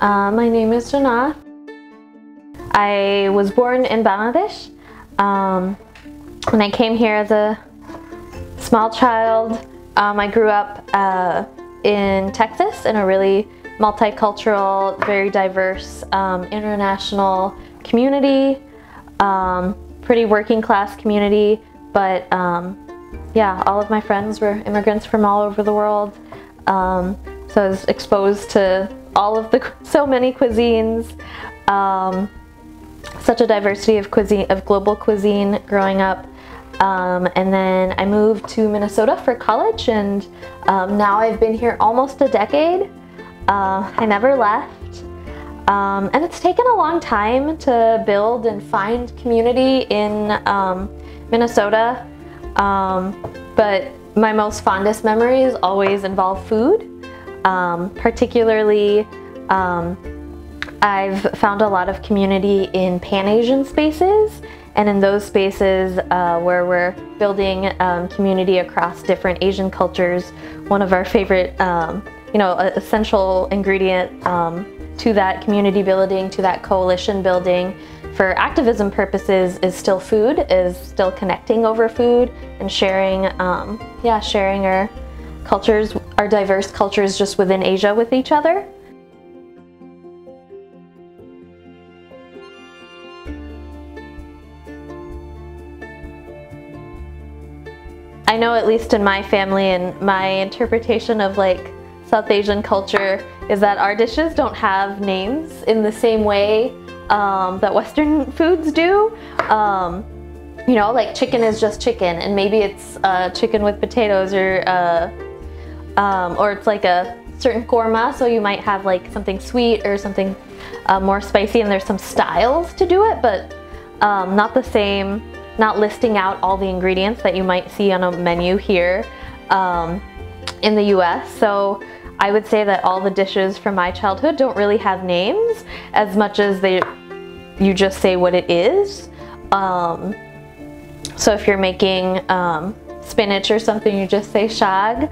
My name is Jana. I was born in Bangladesh. When I came here as a small child, I grew up in Texas in a really multicultural, very diverse, international community, pretty working class community, but yeah, all of my friends were immigrants from all over the world. So I was exposed to so many cuisines, such a diversity of global cuisine growing up. And then I moved to Minnesota for college, and now I've been here almost a decade. I never left. And it's taken a long time to build and find community in Minnesota. But my most fondest memories always involve food. Particularly, I've found a lot of community in Pan-Asian spaces, and in those spaces where we're building community across different Asian cultures. One of our favorite, essential ingredient to that community building, to that coalition building for activism purposes is still food, is still connecting over food and sharing, sharing our cultures, our diverse cultures just within Asia with each other. I know, at least in my family and my interpretation of like South Asian culture, is that our dishes don't have names in the same way that Western foods do. You know, like chicken is just chicken, and maybe it's chicken with potatoes, or it's like a certain korma, so you might have like something sweet or something more spicy, and there's some styles to do it, but not the same, not listing out all the ingredients that you might see on a menu here in the US. So I would say that all the dishes from my childhood don't really have names as much as you just say what it is. So if you're making spinach or something, you just say shag.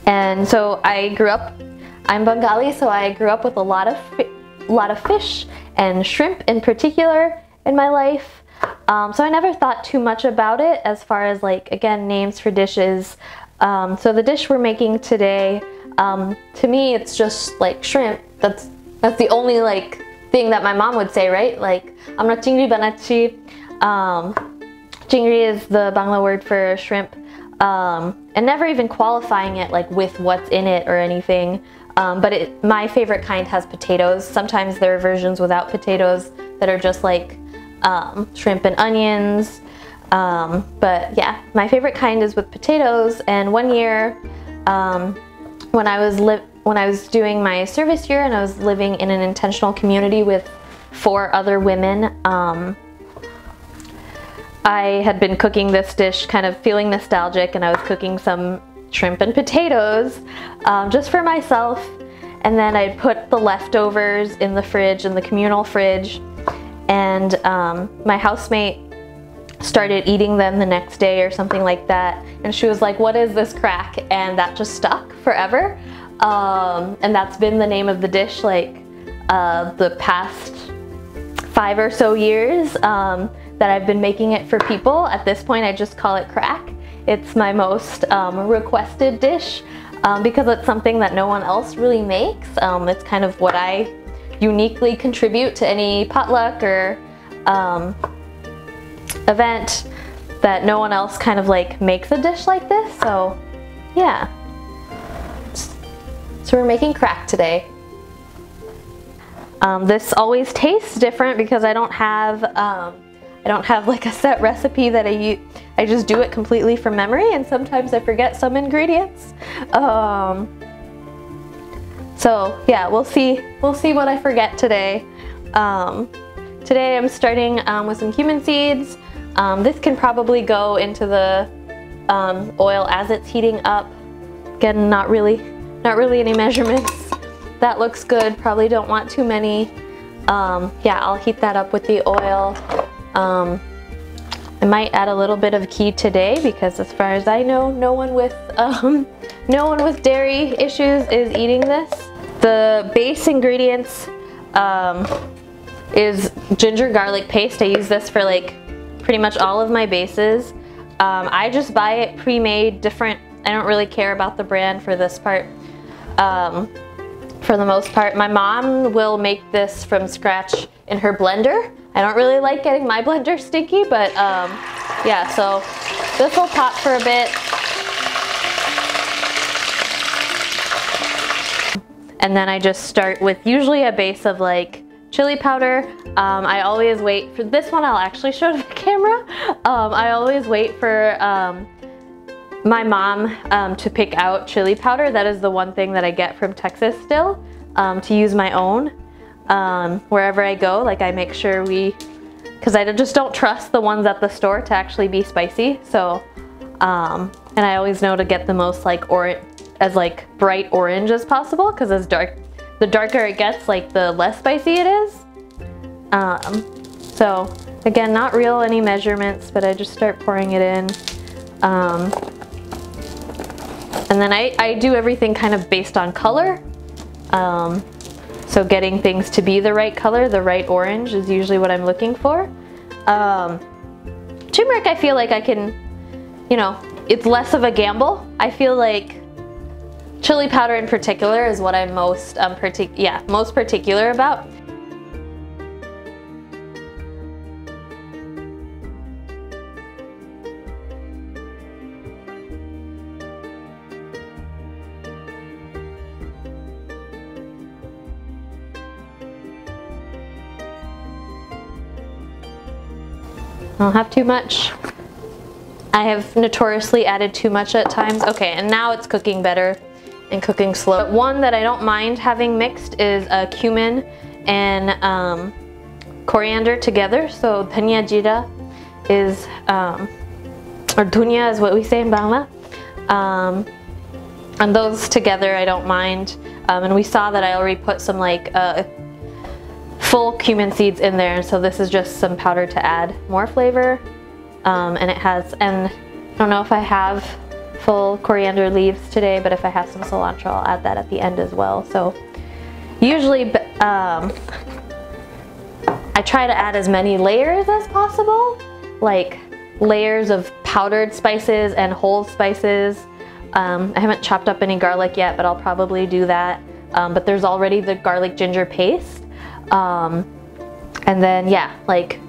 And so I'm Bengali, so I grew up with a lot of fish and shrimp in particular in my life. So I never thought too much about it as far as, like, again, names for dishes. So the dish we're making today, to me, it's just like shrimp. That's the only like thing that my mom would say, right? Like, amra chingri banachi. Chingri is the Bangla word for shrimp, and never even qualifying it like with what's in it or anything. But my favorite kind has potatoes. Sometimes there are versions without potatoes that are just like shrimp and onions. But yeah, my favorite kind is with potatoes. And one year, when I was doing my service year and I was living in an intentional community with 4 other women, I had been cooking this dish, kind of feeling nostalgic, and I was cooking some shrimp and potatoes just for myself. And then I put the leftovers in the fridge, in the communal fridge, and my housemate started eating them the next day or something like that, and she was like, "What is this crack?" And that just stuck forever, and that's been the name of the dish like the past 5 or so years that I've been making it for people. At this point, I just call it crack. It's my most requested dish because it's something that no one else really makes. It's kind of what I uniquely contribute to any potluck or event, that no one else kind of like makes a dish like this. So yeah, so we're making crack today. This always tastes different because I don't have like a set recipe that I just do it completely from memory, and sometimes I forget some ingredients. So yeah, we'll see what I forget today. Today I'm starting with some cumin seeds. This can probably go into the oil as it's heating up. Again, not really any measurements. That looks good. Probably don't want too many. Yeah, I'll heat that up with the oil. I'm I might add a little bit of ghee today because as far as I know, no one with dairy issues is eating this. The base ingredients is ginger garlic paste. I use this for like pretty much all of my bases. I just buy it pre-made, different. I don't really care about the brand for this part. For the most part, my mom will make this from scratch in her blender. I don't really like getting my blender stinky, but yeah, so this will pop for a bit. And then I just start with usually a base of like chili powder. I always wait for this one. I'll actually show to the camera. I always wait for my mom to pick out chili powder. That is the one thing that I get from Texas still, to use my own wherever I go. Like I make sure because I just don't trust the ones at the store to actually be spicy. So, and I always know to get the most like like bright orange as possible, because the darker it gets, like the less spicy it is. So again, not real any measurements, but I just start pouring it in. And then I do everything kind of based on color. So getting things to be the right color, the right orange is usually what I'm looking for. Turmeric, I feel like I can, you know, it's less of a gamble. I feel like chili powder in particular is what I'm most particular about. I don't have too much. I have notoriously added too much at times. Okay, and now it's cooking better and cooking slow. But one that I don't mind having mixed is cumin and coriander together. So dhania jeera is, or dhunia is what we say in Bangla. And those together I don't mind. And we saw that I already put some like full cumin seeds in there, and so this is just some powder to add more flavor. And it has, and I don't know if I have full coriander leaves today, but if I have some cilantro, I'll add that at the end as well. So usually I try to add as many layers as possible, like layers of powdered spices and whole spices. I haven't chopped up any garlic yet, but I'll probably do that. But there's already the garlic ginger paste. And then yeah, like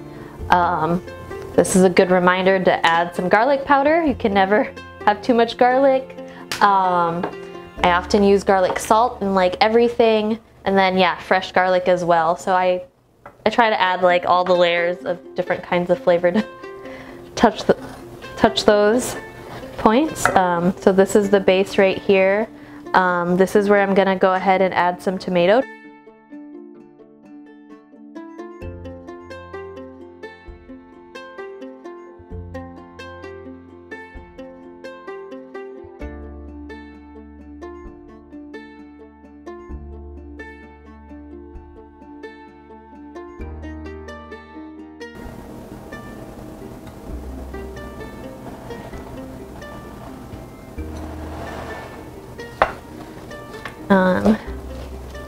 this is a good reminder to add some garlic powder. You can never have too much garlic. I often use garlic salt in like everything, and then yeah, fresh garlic as well. So I try to add like all the layers of different kinds of flavor to touch those points. So this is the base right here. This is where I'm gonna go ahead and add some tomato.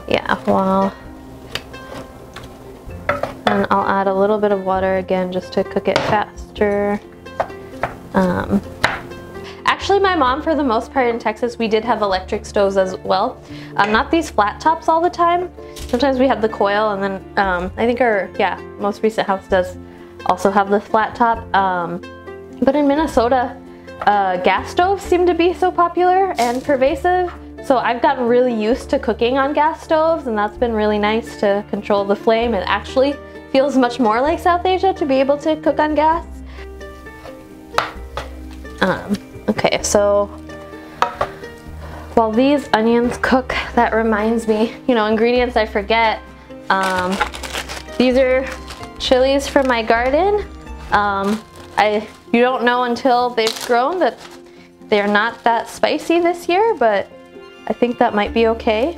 Yeah, well, and I'll add a little bit of water again just to cook it faster. Actually, my mom, for the most part in Texas, we did have electric stoves as well. Not these flat tops all the time. Sometimes we have the coil, and then I think our most recent house does also have the flat top. But in Minnesota, gas stoves seem to be so popular and pervasive. So I've gotten really used to cooking on gas stoves, and that's been really nice to control the flame. It actually feels much more like South Asia to be able to cook on gas. Okay, so while these onions cook, that reminds me, you know, ingredients I forget. These are chilies from my garden. You don't know until they've grown that they're not that spicy this year, but I think that might be okay.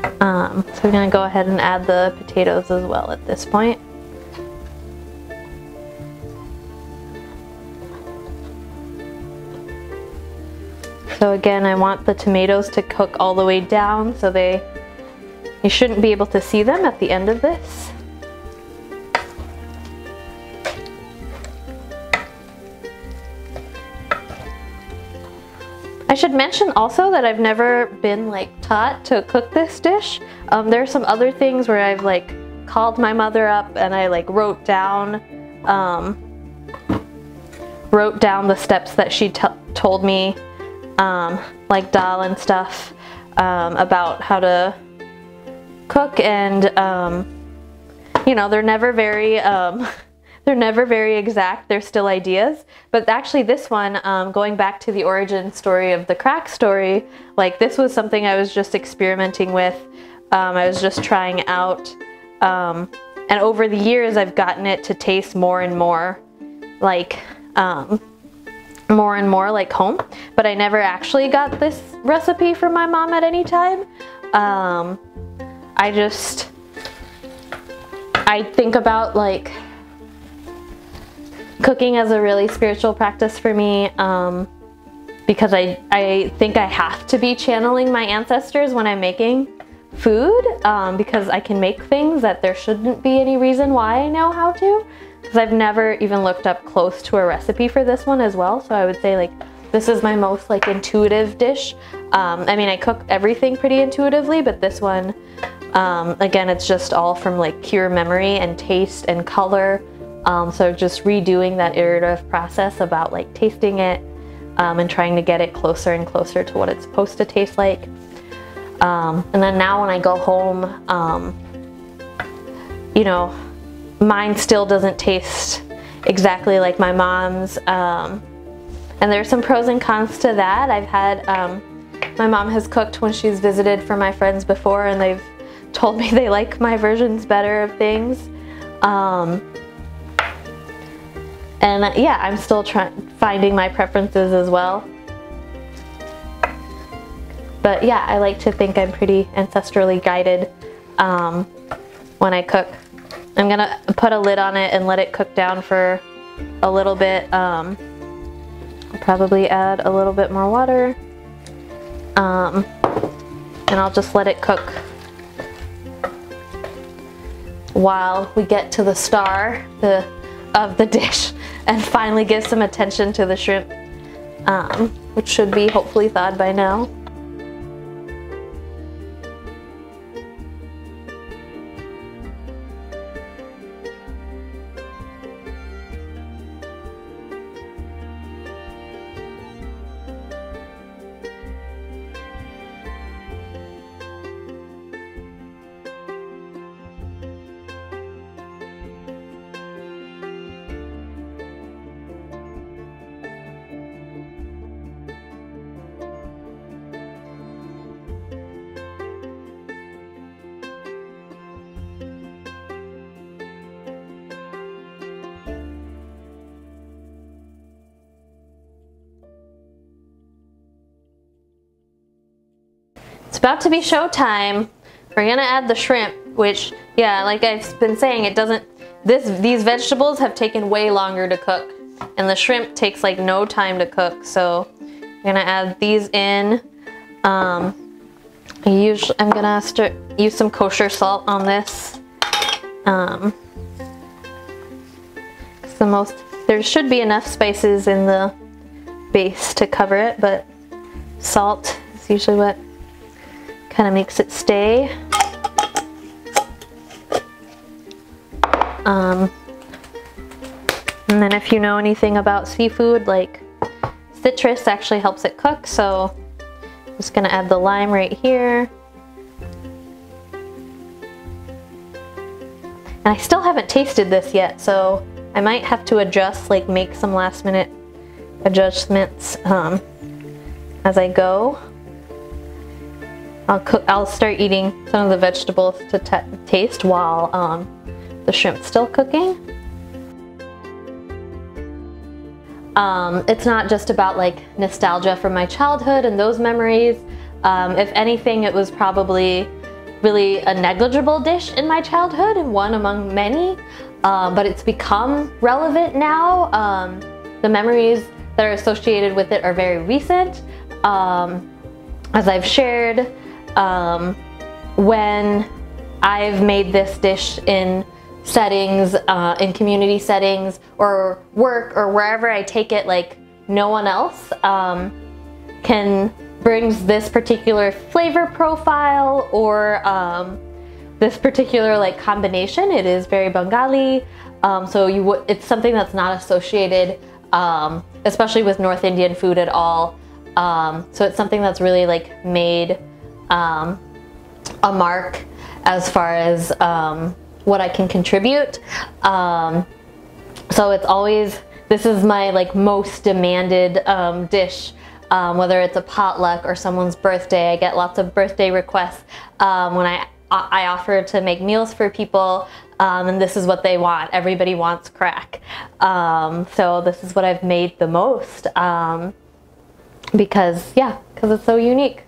So we're gonna go ahead and add the potatoes as well at this point. So again, I want the tomatoes to cook all the way down, so you shouldn't be able to see them at the end of this. I should mention also that I've never been like taught to cook this dish. There are some other things where I've like called my mother up and I like wrote down the steps that she told me, like dal and stuff, about how to cook, and you know, they're never very exact. They're still ideas. But actually this one, going back to the origin story of the crack story, like this was something I was just experimenting with. I was just trying out, and over the years I've gotten it to taste more and more like home. But I never actually got this recipe from my mom at any time. I think about like cooking as a really spiritual practice for me, because I think I have to be channeling my ancestors when I'm making food, because I can make things that there shouldn't be any reason why I know how to, because I've never even looked up close to a recipe for this one as well. So I would say like this is my most like intuitive dish. I mean, I cook everything pretty intuitively, but this one, again, it's just all from like pure memory and taste and color. So just redoing that iterative process about like tasting it, and trying to get it closer and closer to what it's supposed to taste like. And then now when I go home, you know, mine still doesn't taste exactly like my mom's. And there's some pros and cons to that. I've had, my mom has cooked when she's visited for my friends before, and they've told me they like my versions better of things. And yeah, I'm still finding my preferences as well. But yeah, I like to think I'm pretty ancestrally guided when I cook. I'm gonna put a lid on it and let it cook down for a little bit. I'll probably add a little bit more water. And I'll just let it cook while we get to the star of the dish and finally give some attention to the shrimp, which should be hopefully thawed by now. It's about to be showtime. We're gonna add the shrimp, which, yeah, like I've been saying, it doesn't, these vegetables have taken way longer to cook, and the shrimp takes like no time to cook. So I'm gonna add these in. I'm gonna use some kosher salt on this. There should be enough spices in the base to cover it, but salt is usually what kind of makes it stay. And then if you know anything about seafood, like citrus actually helps it cook, so I'm just gonna add the lime right here. And I still haven't tasted this yet, so I might have to adjust, like make some last minute adjustments as I go. I'll start eating some of the vegetables to taste while the shrimp's still cooking. It's not just about like nostalgia from my childhood and those memories. If anything, it was probably really a negligible dish in my childhood and one among many, but it's become relevant now. The memories that are associated with it are very recent. As I've shared, when I've made this dish in settings, in community settings or work or wherever I take it, like no one else brings this particular flavor profile or this particular like combination. It is very Bengali, so it's something that's not associated, especially with North Indian food at all. So it's something that's really like made a mark as far as what I can contribute. So it's always, this is my like most demanded dish, whether it's a potluck or someone's birthday. I get lots of birthday requests when I offer to make meals for people, and this is what they want. Everybody wants crack. So this is what I've made the most, because it's so unique.